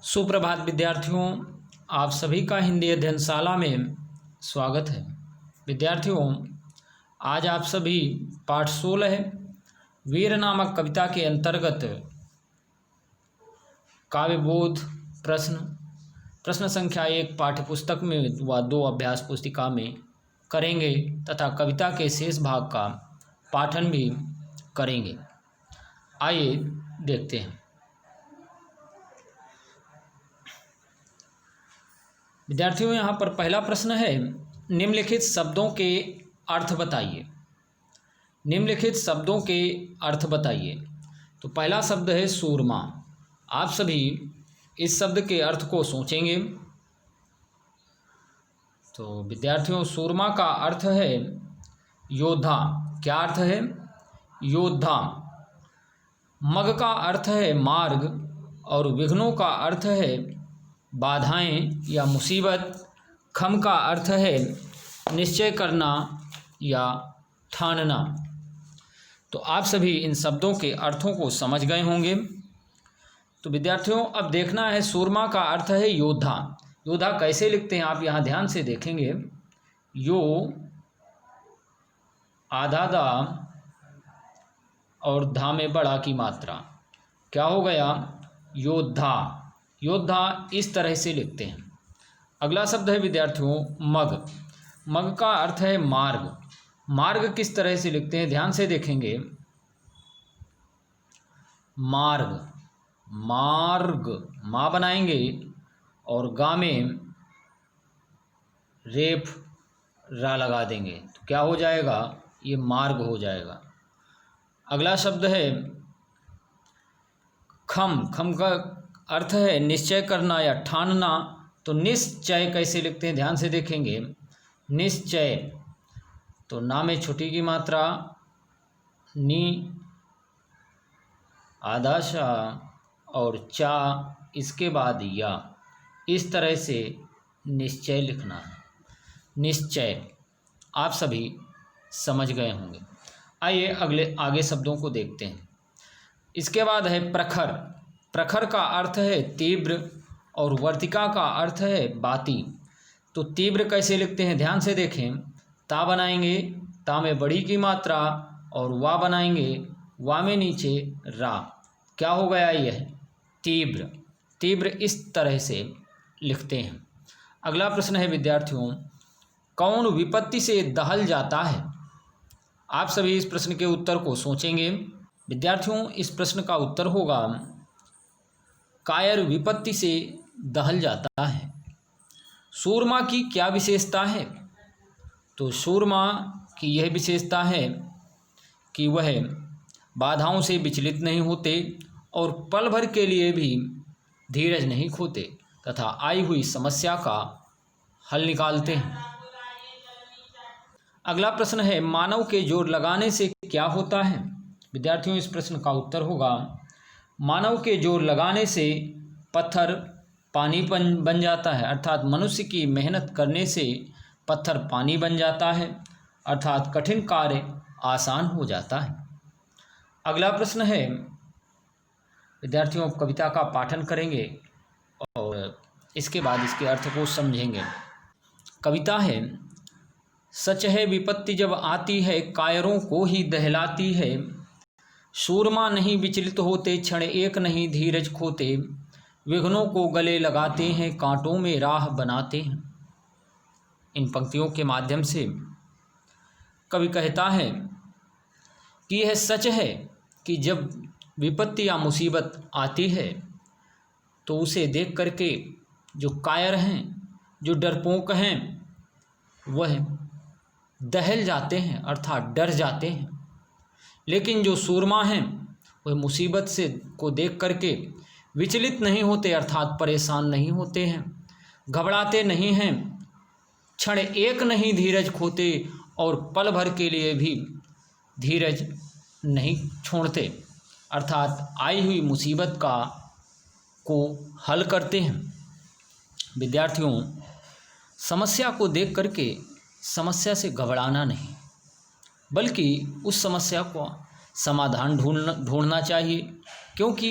सुप्रभात विद्यार्थियों, आप सभी का हिंदी अध्ययनशाला में स्वागत है। विद्यार्थियों, आज आप सभी पाठ 16 वीर नामक कविता के अंतर्गत काव्यबोध प्रश्न संख्या 1 पाठ्यपुस्तक में व 2 अभ्यास पुस्तिका में करेंगे तथा कविता के शेष भाग का पाठन भी करेंगे। आइए देखते हैं। विद्यार्थियों, यहाँ पर पहला प्रश्न है, निम्नलिखित शब्दों के अर्थ बताइए। निम्नलिखित शब्दों के अर्थ बताइए। तो पहला शब्द है सूरमा। आप सभी इस शब्द के अर्थ को सोचेंगे। तो विद्यार्थियों, सूरमा का अर्थ है योद्धा। क्या अर्थ है? योद्धा। मग का अर्थ है मार्ग और विघ्नों का अर्थ है बाधाएं या मुसीबत। खम का अर्थ है निश्चय करना या ठानना। तो आप सभी इन शब्दों के अर्थों को समझ गए होंगे। तो विद्यार्थियों, अब देखना है सूरमा का अर्थ है योद्धा। योद्धा कैसे लिखते हैं आप यहाँ ध्यान से देखेंगे। यो आधा दा और धा में बड़ा की मात्रा, क्या हो गया? योद्धा। योद्धा इस तरह से लिखते हैं। अगला शब्द है विद्यार्थियों मग। मग का अर्थ है मार्ग। मार्ग किस तरह से लिखते हैं? ध्यान से देखेंगे। मार्ग, मार्ग माँ बनाएंगे और गा में रेफ रा लगा देंगे तो क्या हो जाएगा? ये मार्ग हो जाएगा। अगला शब्द है खम। खम का अर्थ है निश्चय करना या ठानना। तो निश्चय कैसे लिखते हैं? ध्यान से देखेंगे। निश्चय, तो ना में छोटी की मात्रा, नी आधा शा और चा इसके बाद या, इस तरह से निश्चय लिखना है। निश्चय आप सभी समझ गए होंगे। आइए आगे शब्दों को देखते हैं। इसके बाद है प्रखर। प्रखर का अर्थ है तीव्र और वर्तिका का अर्थ है बाती। तो तीव्र कैसे लिखते हैं? ध्यान से देखें। ता बनाएंगे, ता में बड़ी की मात्रा, और वा बनाएंगे, वा में नीचे रा। क्या हो गया? यह तीव्र। तीव्र इस तरह से लिखते हैं। अगला प्रश्न है विद्यार्थियों, कौन विपत्ति से दहल जाता है? आप सभी इस प्रश्न के उत्तर को सोचेंगे। विद्यार्थियों, इस प्रश्न का उत्तर होगा कायर विपत्ति से दहल जाता है। सूरमा की क्या विशेषता है? तो सूरमा की यह विशेषता है कि वह बाधाओं से विचलित नहीं होते और पल भर के लिए भी धीरज नहीं खोते तथा आई हुई समस्या का हल निकालते हैं। अगला प्रश्न है, मानव के जोर लगाने से क्या होता है? विद्यार्थियों, इस प्रश्न का उत्तर होगा मानव के जोर लगाने से पत्थर पानी बन जाता है। अर्थात मनुष्य की मेहनत करने से पत्थर पानी बन जाता है, अर्थात कठिन कार्य आसान हो जाता है। अगला प्रश्न है विद्यार्थियों, कविता का पाठन करेंगे और इसके बाद इसके अर्थ को समझेंगे। कविता है, सच है विपत्ति जब आती है कायरों को ही दहलाती है। सूरमा नहीं विचलित होते, क्षण एक नहीं धीरज खोते। विघ्नों को गले लगाते हैं, कांटों में राह बनाते हैं। इन पंक्तियों के माध्यम से कवि कहता है कि यह सच है कि जब विपत्ति या मुसीबत आती है तो उसे देख करके जो कायर हैं, जो डरपोक हैं, वह दहल जाते हैं अर्थात डर जाते हैं। लेकिन जो सूरमा हैं वह मुसीबत से को देख करके विचलित नहीं होते अर्थात परेशान नहीं होते हैं, घबराते नहीं हैं, क्षण एक नहीं धीरज खोते और पल भर के लिए भी धीरज नहीं छोड़ते अर्थात आई हुई मुसीबत को हल करते हैं। विद्यार्थियों, समस्या को देख करके समस्या से घबराना नहीं, बल्कि उस समस्या को समाधान ढूंढना चाहिए, क्योंकि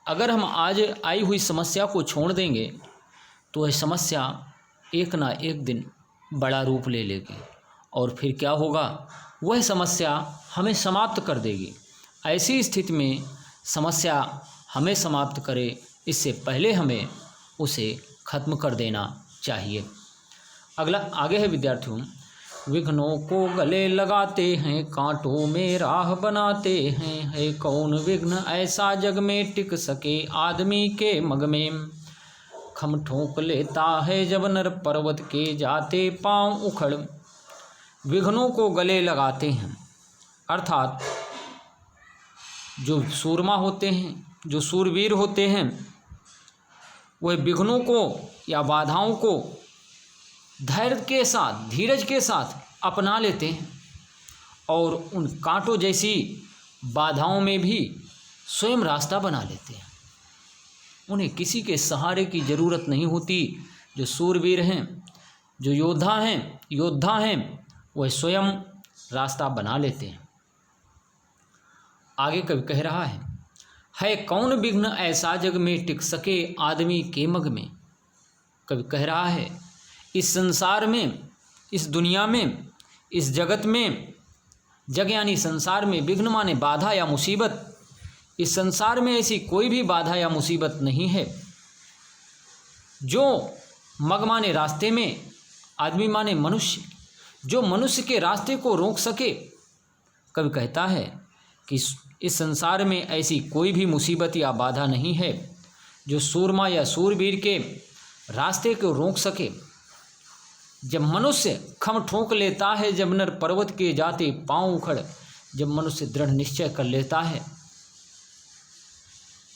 अगर हम आज आई हुई समस्या को छोड़ देंगे तो वह समस्या एक ना एक दिन बड़ा रूप ले लेगी और फिर क्या होगा, वह समस्या हमें समाप्त कर देगी। ऐसी स्थिति में समस्या हमें समाप्त करे इससे पहले हमें उसे खत्म कर देना चाहिए। अगला आगे है विद्यार्थियों, विघ्नों को गले लगाते हैं, कांटों में राह बनाते हैं, है कौन विघ्न ऐसा जग में टिक सके आदमी के मग में। खम ठोक लेता है जब नर पर्वत के जाते पांव उखड़। विघ्नों को गले लगाते हैं अर्थात जो सूरमा होते हैं, जो सूरवीर होते हैं, वह विघ्नों को या बाधाओं को धैर्य के साथ, धीरज के साथ अपना लेते हैं और उन कांटों जैसी बाधाओं में भी स्वयं रास्ता बना लेते हैं। उन्हें किसी के सहारे की ज़रूरत नहीं होती। जो सूरवीर हैं, जो योद्धा हैं, वह स्वयं रास्ता बना लेते हैं। आगे कवि कह रहा है कौन विघ्न ऐसा जग में टिक सके आदमी के मग में। कवि कह रहा है इस संसार में, इस दुनिया में, इस जगत में, जग यानी संसार में, विघ्न माने बाधा या मुसीबत, इस संसार में ऐसी कोई भी बाधा या मुसीबत नहीं है जो मग माने रास्ते में, आदमी माने मनुष्य, जो मनुष्य के रास्ते को रोक सके। कवि कहता है कि इस संसार में ऐसी कोई भी मुसीबत या बाधा नहीं है जो सूरमा या सूरवीर के रास्ते को रोक सके। जब मनुष्य खम ठोक लेता है, जब नर पर्वत के जाते पांव उखड़, जब मनुष्य दृढ़ निश्चय कर लेता है,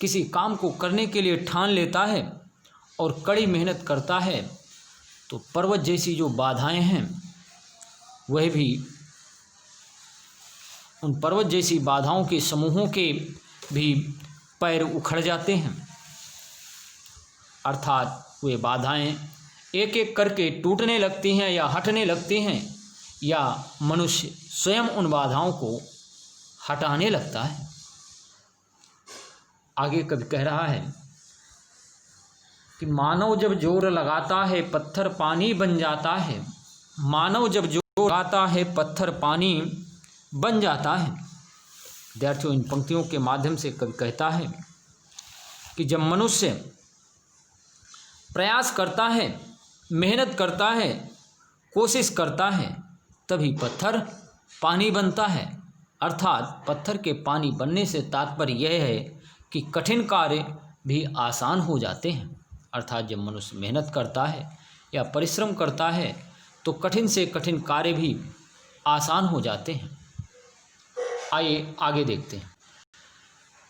किसी काम को करने के लिए ठान लेता है और कड़ी मेहनत करता है, तो पर्वत जैसी जो बाधाएं हैं वह भी, उन पर्वत जैसी बाधाओं के समूहों के भी पैर उखड़ जाते हैं। अर्थात वे बाधाएं एक एक करके टूटने लगती हैं या हटने लगती हैं, या मनुष्य स्वयं उन बाधाओं को हटाने लगता है। आगे कवि कह रहा है कि मानव जब जोर लगाता है पत्थर पानी बन जाता है। मानव जब जोर लगाता है पत्थर पानी बन जाता है। विद्यार्थियों, इन पंक्तियों के माध्यम से कवि कहता है कि जब मनुष्य प्रयास करता है, मेहनत करता है, कोशिश करता है, तभी पत्थर पानी बनता है। अर्थात पत्थर के पानी बनने से तात्पर्य यह है कि कठिन कार्य भी आसान हो जाते हैं। अर्थात जब मनुष्य मेहनत करता है या परिश्रम करता है तो कठिन से कठिन कार्य भी आसान हो जाते हैं। आइए आगे देखते हैं।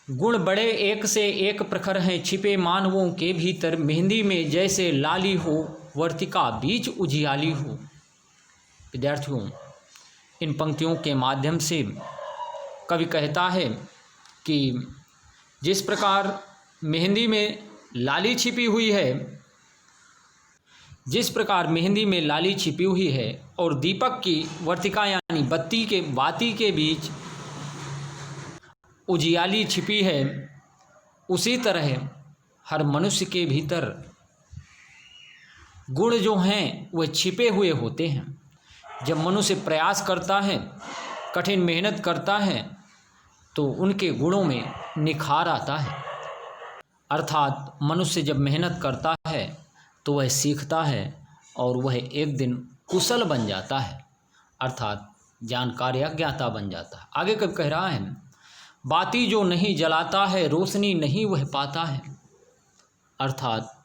गुण बड़े एक से एक प्रखर हैं, छिपे मानवों के भीतर, मेहंदी में जैसे लाली हो, वर्तिका बीच उजियाली हो। विद्यार्थियों, इन पंक्तियों के माध्यम से कवि कहता है कि जिस प्रकार मेहंदी में लाली छिपी हुई है, जिस प्रकार मेहंदी में लाली छिपी हुई है और दीपक की वर्तिका यानी बाती के बीच उजियाली छिपी है, उसी तरह हर मनुष्य के भीतर गुण जो हैं वह छिपे हुए होते हैं। जब मनुष्य प्रयास करता है, कठिन मेहनत करता है, तो उनके गुणों में निखार आता है। अर्थात मनुष्य जब मेहनत करता है तो वह सीखता है और वह एक दिन कुशल बन जाता है, अर्थात जानकार या ज्ञाता बन जाता है। आगे कब कह रहा है, बाती जो नहीं जलाता है, रोशनी नहीं वह पाता है। अर्थात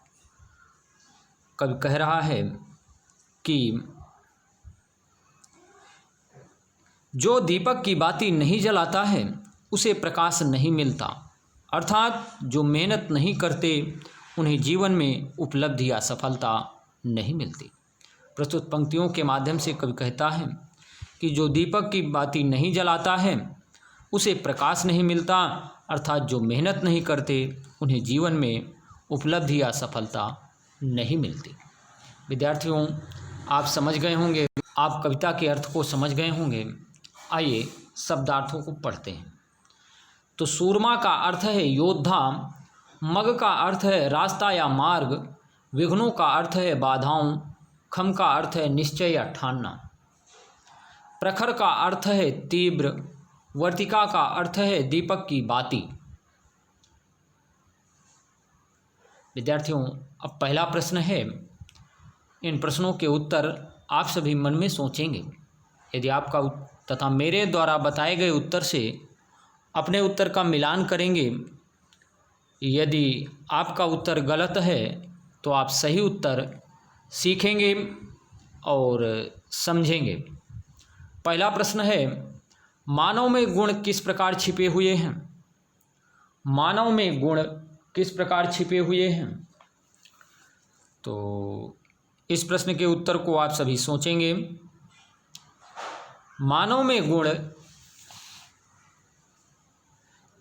कब कह रहा है कि जो दीपक की बाती नहीं जलाता है उसे प्रकाश नहीं मिलता। अर्थात जो मेहनत नहीं करते उन्हें जीवन में उपलब्धि या सफलता नहीं मिलती। प्रस्तुत पंक्तियों के माध्यम से कवि कहता है कि जो दीपक की बाती नहीं जलाता है उसे प्रकाश नहीं मिलता। अर्थात जो मेहनत नहीं करते उन्हें जीवन में उपलब्धि या सफलता नहीं मिलती। विद्यार्थियों, आप समझ गए होंगे, आप कविता के अर्थ को समझ गए होंगे। आइए शब्दार्थों को पढ़ते हैं। तो सूरमा का अर्थ है योद्धा मग का अर्थ है रास्ता या मार्ग, विघ्नों का अर्थ है बाधाओं, खम का अर्थ है निश्चय या ठानना। प्रखर का अर्थ है तीव्र, वर्तिका का अर्थ है दीपक की बाती। विद्यार्थियों, अब पहला प्रश्न है, इन प्रश्नों के उत्तर आप सभी मन में सोचेंगे। यदि आपका तथा मेरे द्वारा बताए गए उत्तर से अपने उत्तर का मिलान करेंगे, यदि आपका उत्तर गलत है तो आप सही उत्तर सीखेंगे और समझेंगे। पहला प्रश्न है, मानव में गुण किस प्रकार छिपे हुए हैं? मानव में गुण किस प्रकार छिपे हुए हैं? तो इस प्रश्न के उत्तर को आप सभी सोचेंगे। मानव में गुण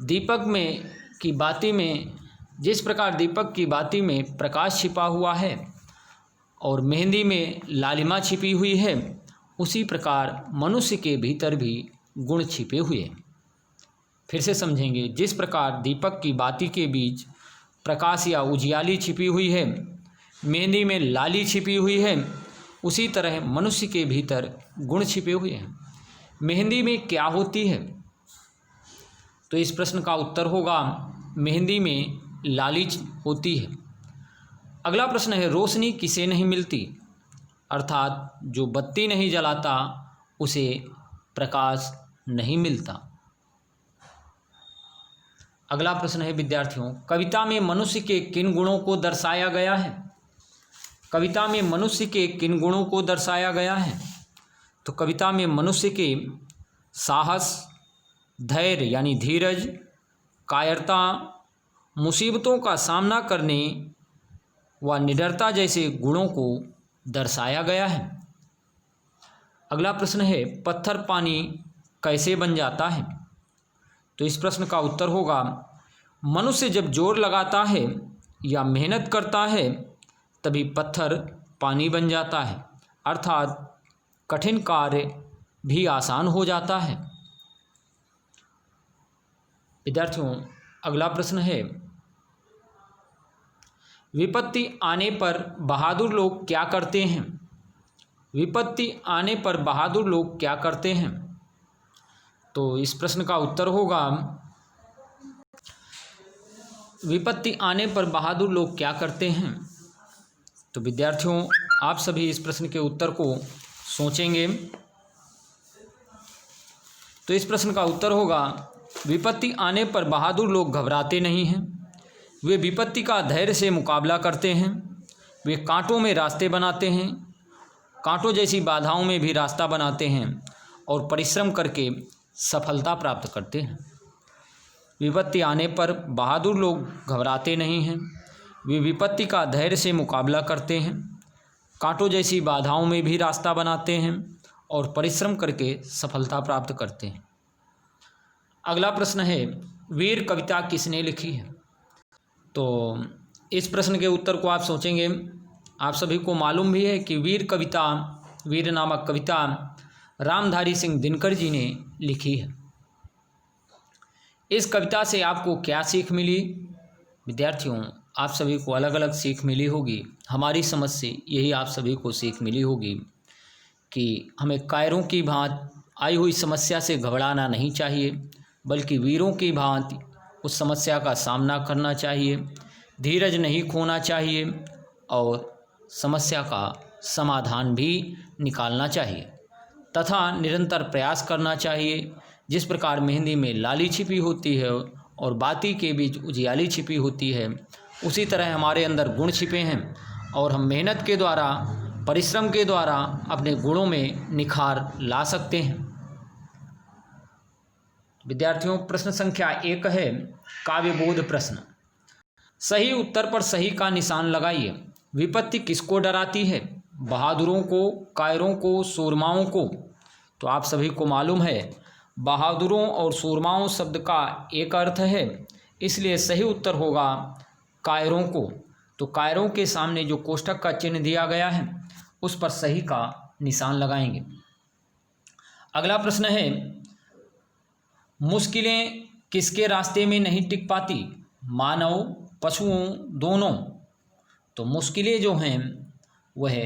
दीपक में की बाती में, जिस प्रकार दीपक की बाती में प्रकाश छिपा हुआ है और मेहंदी में लालिमा छिपी हुई है, उसी प्रकार मनुष्य के भीतर भी गुण छिपे हुए हैं। फिर से समझेंगे। जिस प्रकार दीपक की बाती के बीच प्रकाश या उजियाली छिपी हुई है, मेहंदी में लाली छिपी हुई है, उसी तरह मनुष्य के भीतर गुण छिपे हुए हैं। मेहंदी में क्या होती है? तो इस प्रश्न का उत्तर होगा, मेहंदी में लाली होती है। अगला प्रश्न है, रोशनी किसे नहीं मिलती? अर्थात जो बत्ती नहीं जलाता उसे प्रकाश नहीं मिलता। अगला प्रश्न है विद्यार्थियों, कविता में मनुष्य के किन गुणों को दर्शाया गया है? कविता में मनुष्य के किन गुणों को दर्शाया गया है? तो कविता में मनुष्य के साहस, धैर्य यानी धीरज, कायरता, मुसीबतों का सामना करने व निडरता जैसे गुणों को दर्शाया गया है। अगला प्रश्न है, पत्थर पानी कैसे बन जाता है? तो इस प्रश्न का उत्तर होगा, मनुष्य जब जोर लगाता है या मेहनत करता है तभी पत्थर पानी बन जाता है, अर्थात कठिन कार्य भी आसान हो जाता है। विद्यार्थियों, अगला प्रश्न है, विपत्ति आने पर बहादुर लोग क्या करते हैं? विपत्ति आने पर बहादुर लोग क्या करते हैं? तो इस प्रश्न का उत्तर होगा, विपत्ति आने पर बहादुर लोग क्या करते हैं? तो विद्यार्थियों, आप सभी इस प्रश्न के उत्तर को सोचेंगे। तो इस प्रश्न का उत्तर होगा, विपत्ति आने पर बहादुर लोग घबराते नहीं हैं, वे विपत्ति का धैर्य से मुकाबला करते हैं। वे कांटों में रास्ते बनाते हैं, कांटों जैसी बाधाओं में भी रास्ता बनाते हैं और परिश्रम करके सफलता प्राप्त करते हैं। विपत्ति आने पर बहादुर लोग घबराते नहीं हैं, वे विपत्ति का धैर्य से मुकाबला करते हैं, कांटों जैसी बाधाओं में भी रास्ता बनाते हैं और परिश्रम करके सफलता प्राप्त करते हैं। अगला प्रश्न है, वीर कविता किसने लिखी है? तो इस प्रश्न के उत्तर को आप सोचेंगे। आप सभी को मालूम भी है कि वीर नामक कविता रामधारी सिंह दिनकर जी ने लिखी है। इस कविता से आपको क्या सीख मिली? विद्यार्थियों, आप सभी को अलग अलग सीख मिली होगी। हमारी समझ से यही आप सभी को सीख मिली होगी कि हमें कायरों की भांति आई हुई समस्या से घबराना नहीं चाहिए, बल्कि वीरों की भांति उस समस्या का सामना करना चाहिए, धीरज नहीं खोना चाहिए और समस्या का समाधान भी निकालना चाहिए तथा निरंतर प्रयास करना चाहिए। जिस प्रकार मेहंदी में लाली छिपी होती है और बाती के बीच उजियाली छिपी होती है, उसी तरह हमारे अंदर गुण छिपे हैं और हम मेहनत के द्वारा, परिश्रम के द्वारा अपने गुणों में निखार ला सकते हैं। विद्यार्थियों, प्रश्न संख्या 1 है काव्यबोध प्रश्न। सही उत्तर पर सही का निशान लगाइए। विपत्ति किसको डराती है? बहादुरों को, कायरों को, सूरमाओं को? तो आप सभी को मालूम है, बहादुरों और सूरमाओं शब्द का एक अर्थ है, इसलिए सही उत्तर होगा कायरों को। तो कायरों के सामने जो कोष्ठक का चिन्ह दिया गया है उस पर सही का निशान लगाएंगे। अगला प्रश्न है, मुश्किलें किसके रास्ते में नहीं टिक पाती? मानव, पशुओं दोनों। तो मुश्किलें जो हैं वह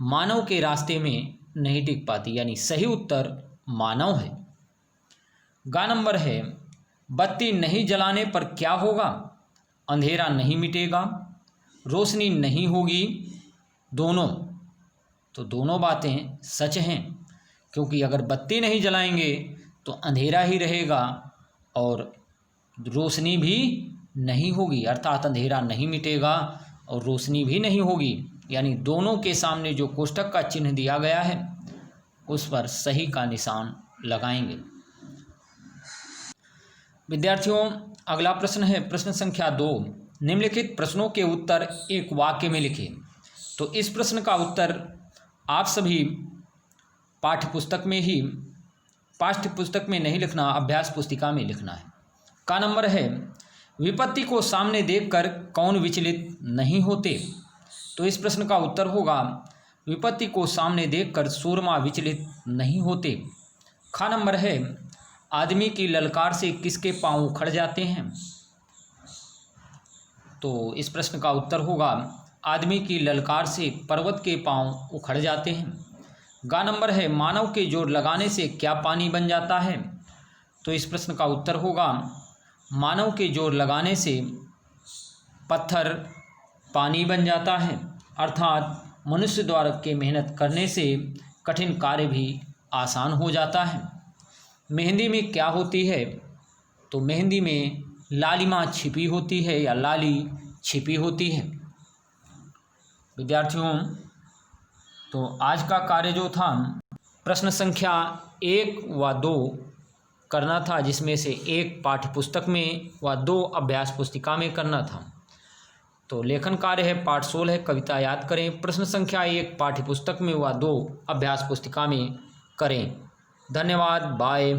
मानव के रास्ते में नहीं टिक पाती, यानी सही उत्तर मानव है। गा नंबर है, बत्ती नहीं जलाने पर क्या होगा? अंधेरा नहीं मिटेगा, रोशनी नहीं होगी, दोनों। तो दोनों बातें सच हैं, क्योंकि अगर बत्ती नहीं जलाएंगे तो अंधेरा ही रहेगा और रोशनी भी नहीं होगी, अर्थात अंधेरा नहीं मिटेगा और रोशनी भी नहीं होगी। यानी दोनों के सामने जो कोष्ठक का चिन्ह दिया गया है उस पर सही का निशान लगाएंगे। विद्यार्थियों, अगला प्रश्न है प्रश्न संख्या 2। निम्नलिखित प्रश्नों के उत्तर एक वाक्य में लिखें। तो इस प्रश्न का उत्तर आप सभी पाठ्यपुस्तक में नहीं लिखना, अभ्यास पुस्तिका में लिखना है। का नंबर है, विपत्ति को सामने देखकर कौन विचलित नहीं होते? तो इस प्रश्न का उत्तर होगा, विपत्ति को सामने देखकर सूरमा विचलित नहीं होते। खा नंबर है, आदमी की ललकार से किसके पांव उखड़ जाते हैं? तो इस प्रश्न का उत्तर होगा, आदमी की ललकार से पर्वत के पांव उखड़ जाते हैं। गा नंबर है, मानव के जोर लगाने से क्या पानी बन जाता है? तो इस प्रश्न का उत्तर होगा, मानव के जोर लगाने से पत्थर पानी बन जाता है, अर्थात मनुष्य द्वारा के मेहनत करने से कठिन कार्य भी आसान हो जाता है। मेहंदी में क्या होती है? तो मेहंदी में लालिमा छिपी होती है या लाली छिपी होती है। विद्यार्थियों, तो आज का कार्य जो था प्रश्न संख्या 1 व 2 करना था, जिसमें से एक पाठ्यपुस्तक में व 2 अभ्यास पुस्तिका में करना था। तो लेखन कार्य है पाठ 16 है, कविता याद करें। प्रश्न संख्या 1 पाठ्यपुस्तक में व 2 अभ्यास पुस्तिका में करें। धन्यवाद, बाय।